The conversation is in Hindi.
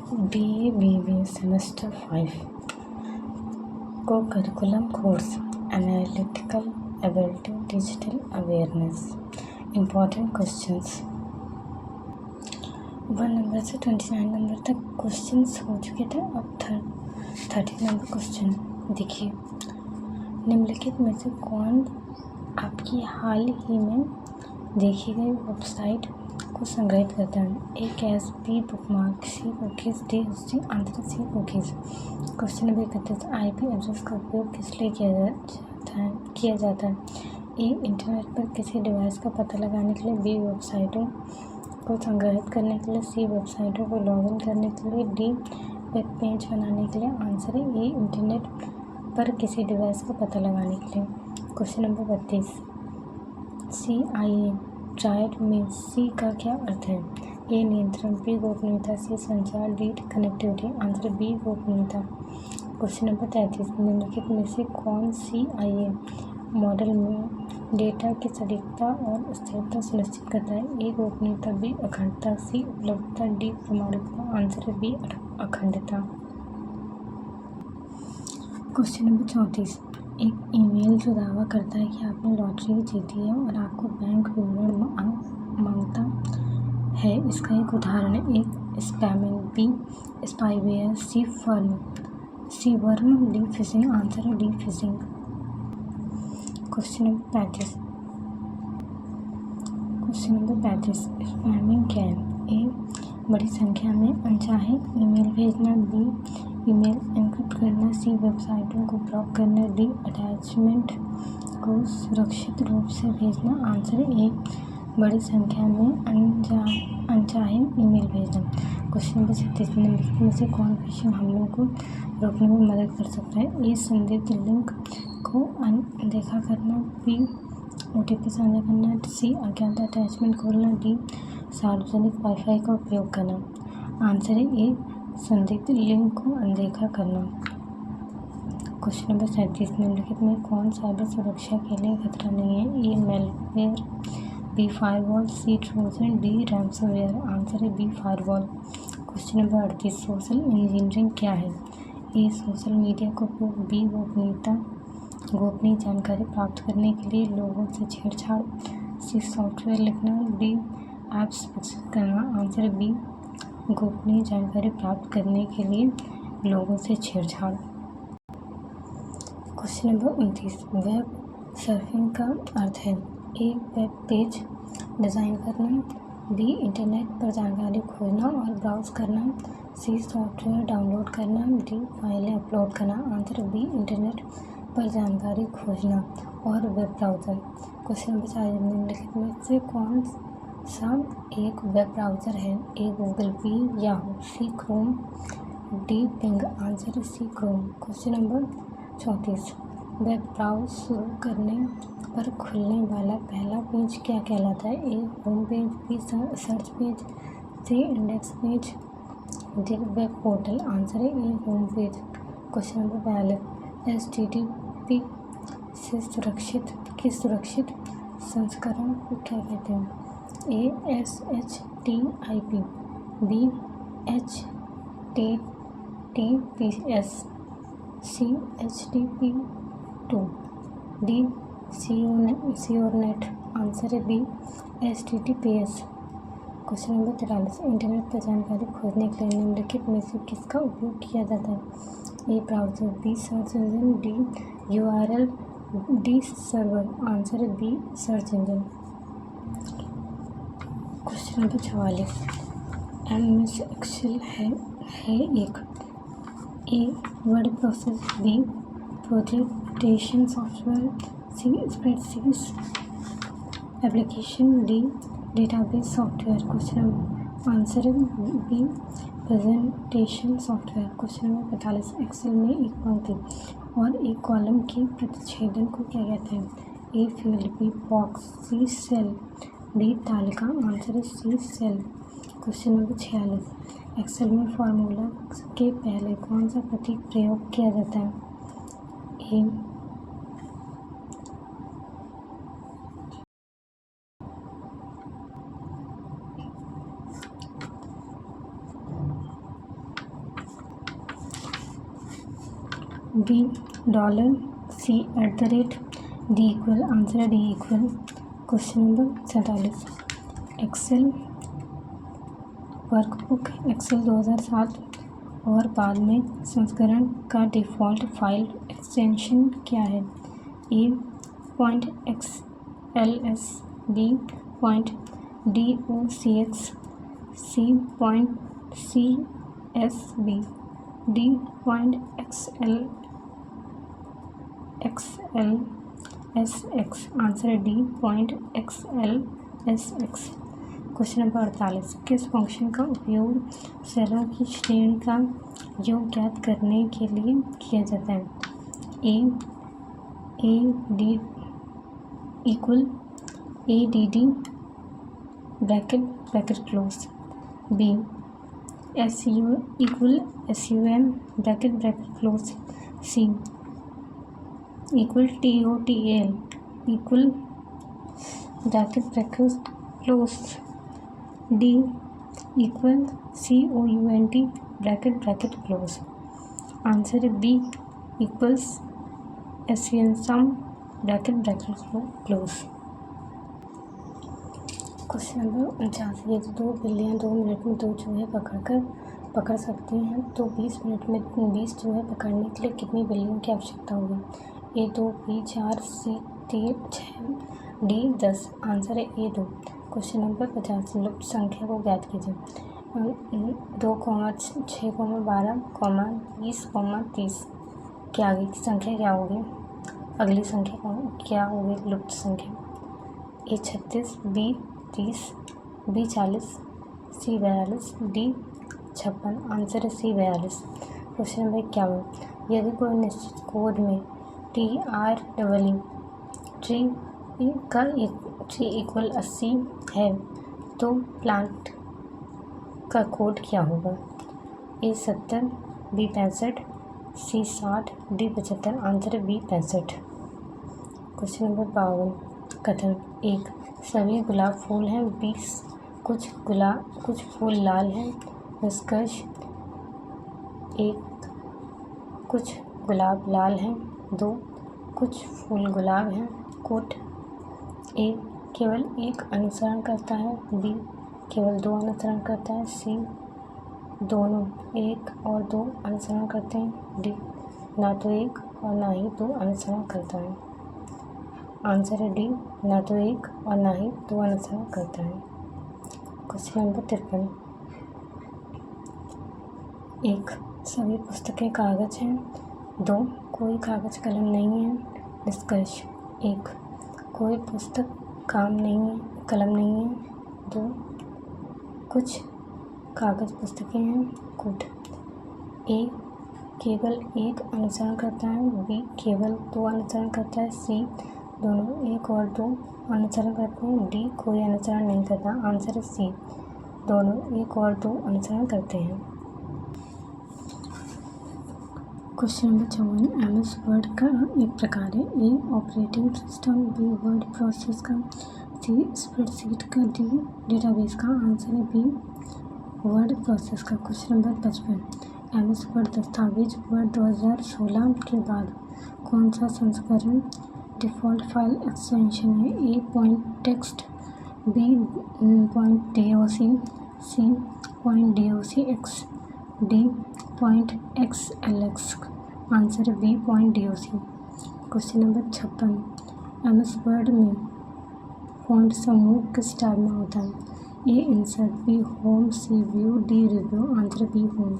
BBA Semester 5 Co-curriculum course Analytical Ability Digital Awareness Important Questions 1 number से 29 नंबर तक क्वेश्चंस हो चुके थे। अब 30 नंबर क्वेश्चन देखिए। निम्नलिखित में से कौन आपकी हाल ही में देखी गई वेबसाइट को संग्रहित करता है? A cache, B bookmark, C cookies, D hosting, answer C cookies. Question number 31 IP address का उपयोग किस लिए किया जाता है? ए इंटरनेट पर किसी डिवाइस का पता लगाने के लिए, बी वेबसाइटों को संग्रहित करने के लिए, सी वेबसाइटों को लॉगिन करने के लिए, डी वेब पेज बनाने के लिए। आंसर है ए इंटरनेट पर किसी डिवाइस का पता लगाने के लिए। क्वेश्चन नंबर 32 CIA ट्रायड में सी का क्या अर्थ है? ए नियंत्रण, बी गोपनीयता, सी संचार, डी कनेक्टिविटी। आंसर बी गोपनीयता। क्वेश्चन नंबर 33 निम्नलिखित में से कौन CIA मॉडल में डेटा की सटीकता और स्थिरता सुनिश्चित करता है? ए गोपनीयता, बी अखंडता, सी उपलब्धता, डी प्रामाणिकता। आंसर है बी अखंडता। क्वेश्चन नंबर 34 एक ईमेल जो दावा करता है कि आपने लॉटरी जीती है और आपको बैंक विवरण मांगता है, इसका एक उदाहरण है। ए स्पैमिंग, बी स्पाईवेयर, सी वर्म, डी फिशिंग। आंसर है D fishing. Question number 35 spamming क्या है? ए बड़ी संख्या में अनचाहे ईमेल भेजना, बी ईमेल एन्क्रिप्ट करना, सी वेबसाइटों को ब्लॉक करना, डी अटैचमेंट को सुरक्षित रूप से भेजना। आंसर ए बड़ी संख्या में अनचाहे ईमेल भेजना। क्वेश्चन नंबर 36 निम्नलिखित में से कौन फिशिंग हमलों को रोकने में मदद कर सकता है? ए संदिग्ध लिंक को अनदेखा करना, बी OTP साझा करना, सी अज्ञात अटैचमेंट खोलना, डी सार्वजनिक वाईफाई का उपयोग करना। आंसर है ए संदिग्ध लिंक को अनदेखा करना। क्वेश्चन नंबर 37 निम्नलिखित में कौन साइबर सुरक्षा के लिए खतरा नहीं है? A malware, B firewall, C trojan, D ransomware. Answer है B firewall. Question number 38 social engineering क्या है? ए सोशल मीडिया का उपयोग, बी गोपनीय जानकारी प्राप्त करने के लिए लोगों से छेड़छाड़, सी सॉफ्टवेयर लिखना, डी ऐप्स विकसित करना। आंसर बी गोपनीय जानकारी प्राप्त करने के लिए लोगों से छेड़छाड़। क्वेश्चन नंबर 29 वेब सर्फिंग का अर्थ है? ए वेब पेज डिज़ाइन करना, बी इंटरनेट पर जानकारी खोजना और ब्राउज़ करना, सी सॉफ्टवेयर डाउनलोड करना, डी फाइलें अपलोड करना। आंसर बी इंटरनेट पर जानकारी खोजना और वेब ब्राउज़र। क्वेश्चन नंबर 40 निम्नलिखित में से कौन सा एक वेब ब्राउज़र है? A Google, B Yahoo, C Chrome, D Bing. Answer C Chrome. Question number 34 web browse शुरू करने पर खुलने वाला पहला पेज क्या कहलाता है? A home page, B search page, C index page, D web portal. Answer है A home page. Question number 42 HTTP से सुरक्षित संस्करण को क्या कहते हैं? A SHTIP, B HTTPS, C HTTP2, D CORNET। Answer है B HTTPS। Question number 43 internet पर जानकारी खोजने के लिए निम्नलिखित में से किसका उपयोग किया जाता है? A browser, B search engine, D URL, D server. Answer है B search engine. Question number 44 MS Excel है एक? A word process, B presentation software, C spreadsheet application, D database software. Question answer है B presentation software. Question number 45 Excel में एक पंक्ति और एक कॉलम के प्रतिच्छेदन को क्या कहते हैं? A field, B box, C cell, D तालिका। आंसर है C cell. Question number 46 Excel में फार्मूला के पहले कौन सा प्रतीक प्रयोग किया जाता है? A B dollar, C @, D = answer है D = question number 47 Excel workbook Excel 2007 और बाद में संस्करण का डिफ़ॉल्ट फाइल एक्सटेंशन क्या है? ए .xls, बी .docx, सी .csv, डी .xlsx, आंसर है डी .xlsx। क्वेश्चन नंबर 48 किस फंक्शन का उपयोग सेलों की श्रेणी का योग ज्ञात करने के लिए किया जाता है? A D equal ADD bracket close, B SU equal SUM bracket close, C equal TOTAL equal bracket close, D equal COUNT bracket close, answer है B equals SUM sum bracket close. Question number 49 यदि 2 बिल्लियाँ 2 मिनट में 2 चूहे पकड़ सकती हैं तो 20 मिनट में 20 चूहे पकड़ने के लिए कितनी बिल्लियों की आवश्यकता होगी? A 2, B 4, C 3, 6, D 10, answer है A 2। क्वेश्चन नंबर 50 लुप्त संख्या को ज्ञात कीजिए। 2, 6, 12, 20, 30 के आगे की संख्या क्या होगी? अगली संख्या क्या होगी लुप्त संख्या? A 36, B 30, B 40, C 42, D 56, answer है C 42। क्वेश्चन नंबर 51 यदि कोई निश्चित कोड में TREE का इक्वल 80 है तो प्लांट का कोड क्या होगा? A 70, B 65, C 60, D 75, answer है B 65। क्वेश्चन नंबर 52 कथन 1 सभी गुलाब फूल हैं, 20 कुछ फूल लाल हैं। निष्कर्ष 1 कुछ गुलाब लाल हैं, 2 कुछ फूल गुलाब हैं। कोट ए केवल 1 अनुसरण करता है, बी केवल 2 अनुसरण करता है, सी दोनों 1 और 2 अनुसरण करते हैं, डी ना तो 1 और ना ही 2 अनुसरण करता है। आंसर है डी ना तो 1 और ना ही 2 अनुसरण करता है। क्वेश्चन नंबर 53 1 सभी पुस्तकें कागज हैं, 2 कोई कागज कलम नहीं है। निष्कर्ष 1 कोई पुस्तक कलम नहीं है, 2 कुछ कागज पुस्तकें हैं। कोट ए केवल 1 अनुसरण करता है, बी केवल 2 अनुसरण करता है, सी दोनों 1 और 2 अनुसरण करते हैं, डी कोई अनुसरण नहीं करता। आंसर है सी दोनों 1 और 2 अनुसरण करते हैं। क्वेश्चन नंबर 54 MS वर्ड का एक प्रकार है, A operating system, B word process का, सी स्प्रेडशीट का, डी डेटाबेस का। आंसर है बी वर्ड प्रोसेस का। क्वेश्चन नंबर 55 MS वर्ड दस्तावेज वर्ड 2016 के बाद कौन सा संस्करण डिफ़ॉल्ट फाइल एक्सटेंशन है? A .text, B .doc, C .docx, D .xlx, answer है B .doc। Question number 56 MS word में फॉन्ट समूह किस टाइप में होता है? A insert, B home, C view, D review, answer B home.